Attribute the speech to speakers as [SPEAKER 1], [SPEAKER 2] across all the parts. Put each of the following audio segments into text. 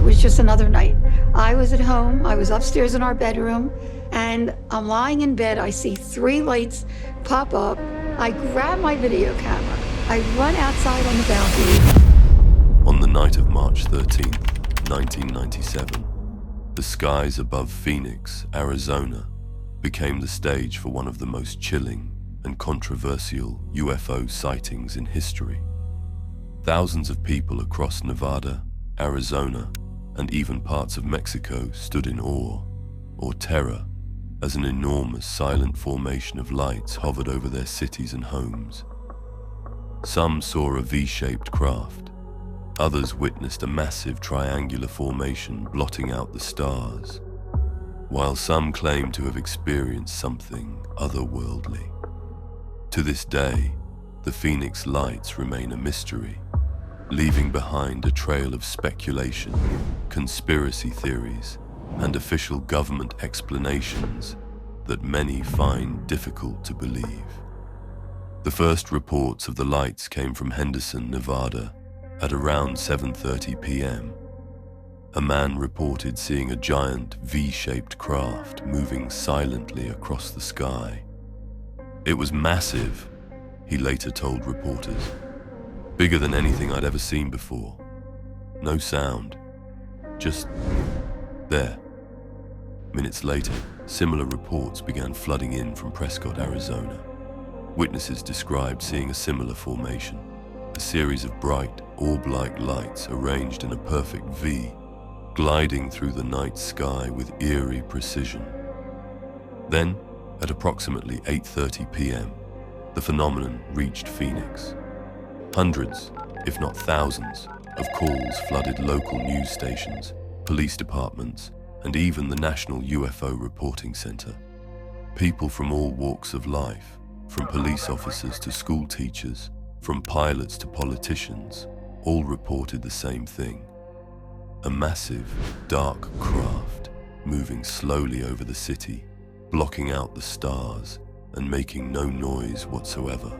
[SPEAKER 1] was just another night. I was at home, I was upstairs in our bedroom, and I'm lying in bed. I see 3 lights pop up. I grab my video camera. I run outside on the balcony.
[SPEAKER 2] On the night of March 13th, 1997, the skies above Phoenix, Arizona, became the stage for one of the most chilling and controversial UFO sightings in history. Thousands of people across Nevada, Arizona, and even parts of Mexico stood in awe or terror as an enormous silent formation of lights hovered over their cities and homes. Some saw a V-shaped craft. Others witnessed a massive triangular formation blotting out the stars, while some claimed to have experienced something otherworldly. To this day, the Phoenix lights remain a mystery, leaving behind a trail of speculation, conspiracy theories, and official government explanations that many find difficult to believe. The first reports of the lights came from Henderson, Nevada, at around 7:30 p.m. A man reported seeing a giant V-shaped craft moving silently across the sky. It was massive, he later told reporters. Bigger than anything I'd ever seen before. No sound. Just there. Minutes later, similar reports began flooding in from Prescott, Arizona. Witnesses described seeing a similar formation, a series of bright, orb-like lights arranged in a perfect V, gliding through the night sky with eerie precision. Then, at approximately 8:30 p.m., the phenomenon reached Phoenix. Hundreds, if not thousands, of calls flooded local news stations, police departments, and even the National UFO Reporting Center. People from all walks of life, from police officers to school teachers, from pilots to politicians, all reported the same thing. A massive, dark craft moving slowly over the city, blocking out the stars and making no noise whatsoever.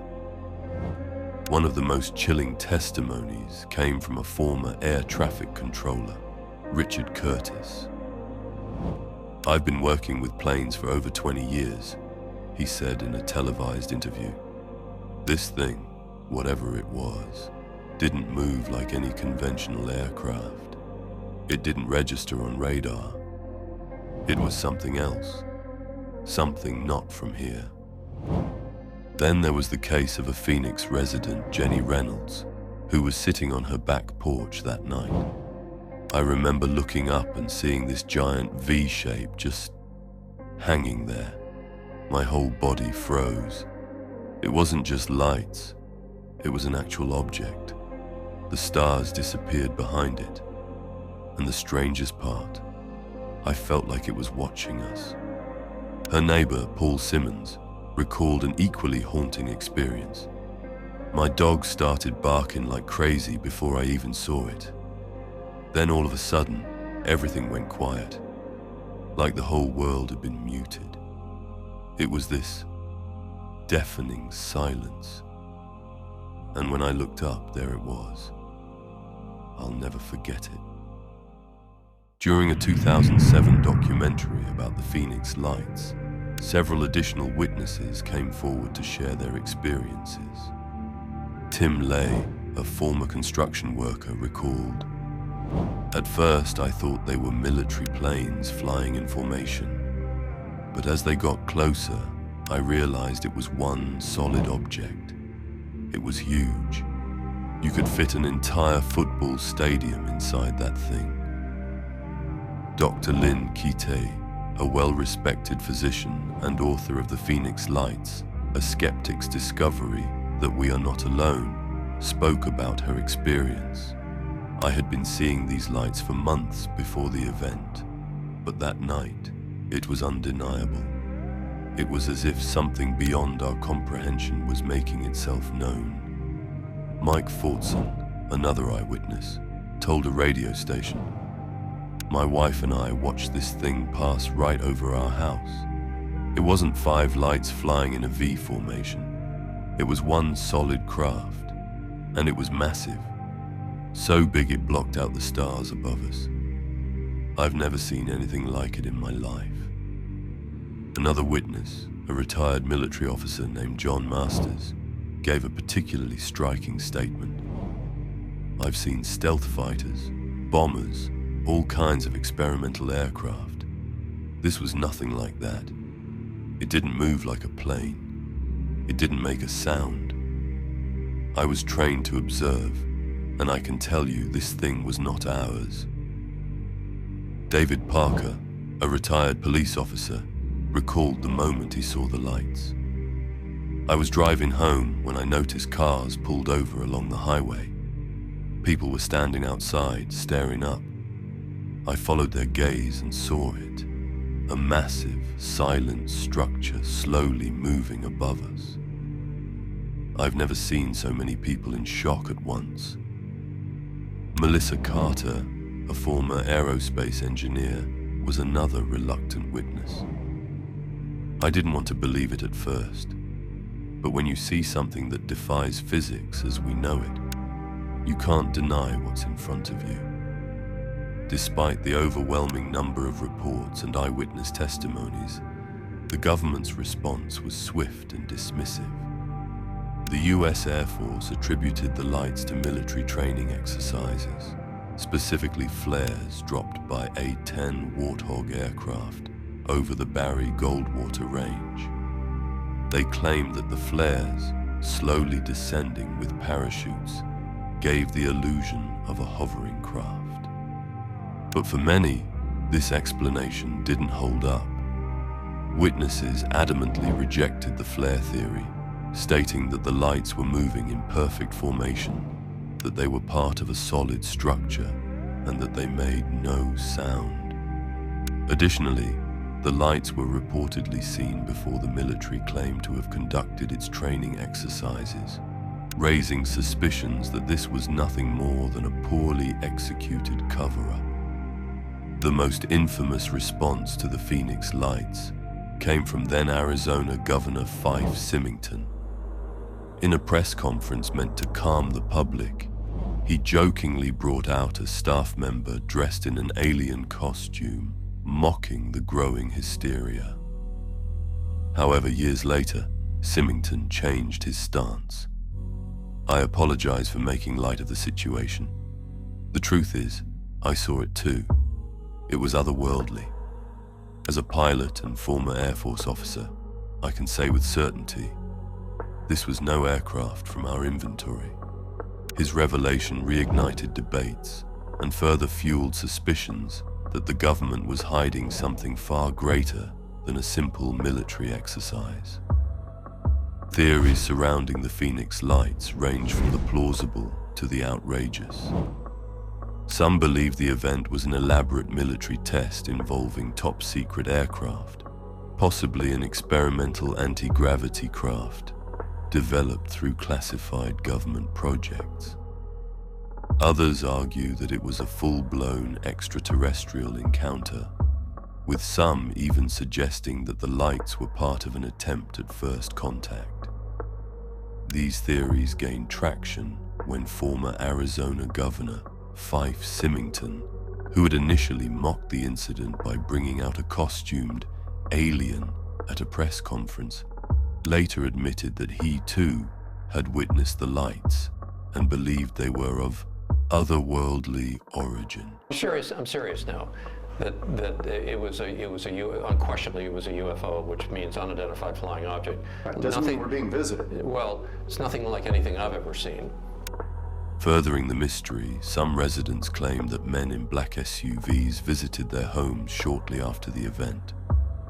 [SPEAKER 2] One of the most chilling testimonies came from a former air traffic controller, Richard Curtis. "I've been working with planes for over 20 years, he said in a televised interview. This thing, whatever it was, didn't move like any conventional aircraft. It didn't register on radar. It was something else, something not from here." Then there was the case of a Phoenix resident, Jenny Reynolds, who was sitting on her back porch that night. "I remember looking up and seeing this giant V shape just hanging there. My whole body froze. It wasn't just lights, it was an actual object. The stars disappeared behind it. And the strangest part, I felt like it was watching us." Her neighbor, Paul Simmons, recalled an equally haunting experience. "My dog started barking like crazy before I even saw it. Then all of a sudden, everything went quiet, like the whole world had been muted. It was this deafening silence. And when I looked up, there it was. I'll never forget it." During a 2007 documentary about the Phoenix lights, several additional witnesses came forward to share their experiences. Tim Lay, a former construction worker, recalled, "At first I thought they were military planes flying in formation, but as they got closer, I realized it was one solid object. It was huge. You could fit an entire football stadium inside that thing." Dr. Lynn Kite, a well-respected physician and author of The Phoenix Lights, A Skeptic's Discovery That We Are Not Alone, spoke about her experience. "I had been seeing these lights for months before the event, but that night, it was undeniable. It was as if something beyond our comprehension was making itself known." Mike Fortson, another eyewitness, told a radio station, "My wife and I watched this thing pass right over our house. It wasn't 5 lights flying in a V formation. It was one solid craft, and it was massive. So big it blocked out the stars above us. I've never seen anything like it in my life. Another witness, a retired military officer named John Masters, gave a particularly striking statement. I've seen stealth fighters, bombers, all kinds of experimental aircraft. This was nothing like that. It didn't move like a plane. It didn't make a sound. I was trained to observe, and I can tell you this thing was not ours. David Parker, a retired police officer, recalled the moment he saw the lights. I was driving home when I noticed cars pulled over along the highway. People were standing outside, staring up. I followed their gaze and saw it, a massive, silent structure slowly moving above us. I've never seen so many people in shock at once. Melissa Carter, a former aerospace engineer, was another reluctant witness. I didn't want to believe it at first, but when you see something that defies physics as we know it, you can't deny what's in front of you. Despite the overwhelming number of reports and eyewitness testimonies, the government's response was swift and dismissive. The US Air Force attributed the lights to military training exercises, specifically flares dropped by A-10 Warthog aircraft over the Barry Goldwater range. They claimed that the flares, slowly descending with parachutes, gave the illusion of a hovering craft. But for many, this explanation didn't hold up. Witnesses adamantly rejected the flare theory, stating that the lights were moving in perfect formation, that they were part of a solid structure, and that they made no sound. Additionally, the lights were reportedly seen before the military claimed to have conducted its training exercises, raising suspicions that this was nothing more than a poorly executed cover-up. The most infamous response to the Phoenix Lights came from then Arizona Governor Fife Symington. In a press conference meant to calm the public, he jokingly brought out a staff member dressed in an alien costume, mocking the growing hysteria. However, years later, Symington changed his stance. I apologize for making light of the situation. The truth is, I saw it too. It was otherworldly. As a pilot and former Air Force officer, I can say with certainty, this was no aircraft from our inventory. His revelation reignited debates and further fueled suspicions that the government was hiding something far greater than a simple military exercise. Theories surrounding the Phoenix Lights range from the plausible to the outrageous. Some believe the event was an elaborate military test involving top-secret aircraft, possibly an experimental anti-gravity craft developed through classified government projects. Others argue that it was a full-blown extraterrestrial encounter, with some even suggesting that the lights were part of an attempt at first contact. These theories gained traction when former Arizona Governor Fife Symington, who had initially mocked the incident by bringing out a costumed alien at a press conference, later admitted that he too had witnessed the lights and believed they were of otherworldly origin.
[SPEAKER 3] I'm serious now. That unquestionably it was a UFO, which means unidentified flying object.
[SPEAKER 4] Right, doesn't mean we're being visited.
[SPEAKER 3] Well, it's nothing like anything I've ever seen.
[SPEAKER 2] Furthering the mystery, some residents claim that men in black SUVs visited their homes shortly after the event,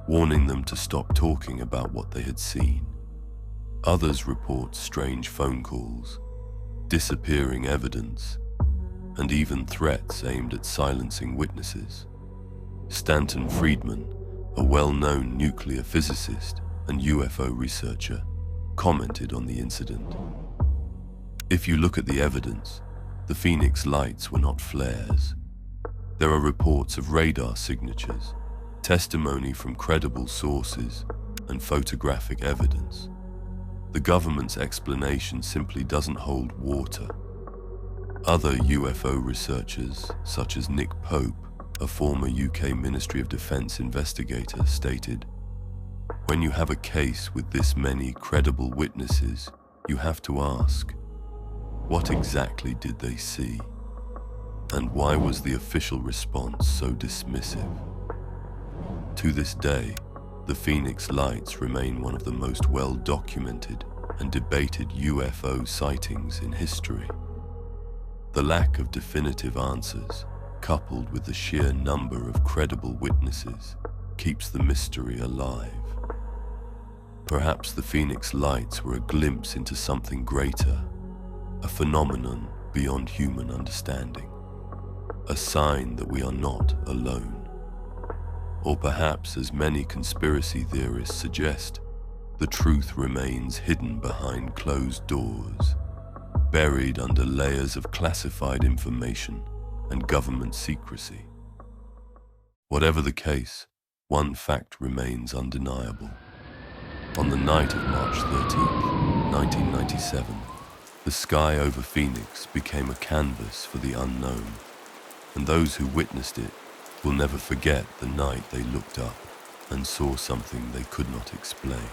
[SPEAKER 2] warning them to stop talking about what they had seen. Others report strange phone calls, disappearing evidence, and even threats aimed at silencing witnesses. Stanton Friedman, a well-known nuclear physicist and UFO researcher, commented on the incident. If you look at the evidence, the Phoenix Lights were not flares. There are reports of radar signatures, testimony from credible sources, and photographic evidence. The government's explanation simply doesn't hold water. Other UFO researchers, such as Nick Pope, a former UK Ministry of Defence investigator, stated, "When you have a case with this many credible witnesses, you have to ask, what exactly did they see? And why was the official response so dismissive?" To this day, the Phoenix Lights remain one of the most well-documented and debated UFO sightings in history. The lack of definitive answers, coupled with the sheer number of credible witnesses, keeps the mystery alive. Perhaps the Phoenix Lights were a glimpse into something greater, a phenomenon beyond human understanding, a sign that we are not alone. Or perhaps, as many conspiracy theorists suggest, the truth remains hidden behind closed doors, buried under layers of classified information and government secrecy. Whatever the case, one fact remains undeniable. On the night of March 13th, 1997, the sky over Phoenix became a canvas for the unknown, and those who witnessed it will never forget the night they looked up and saw something they could not explain.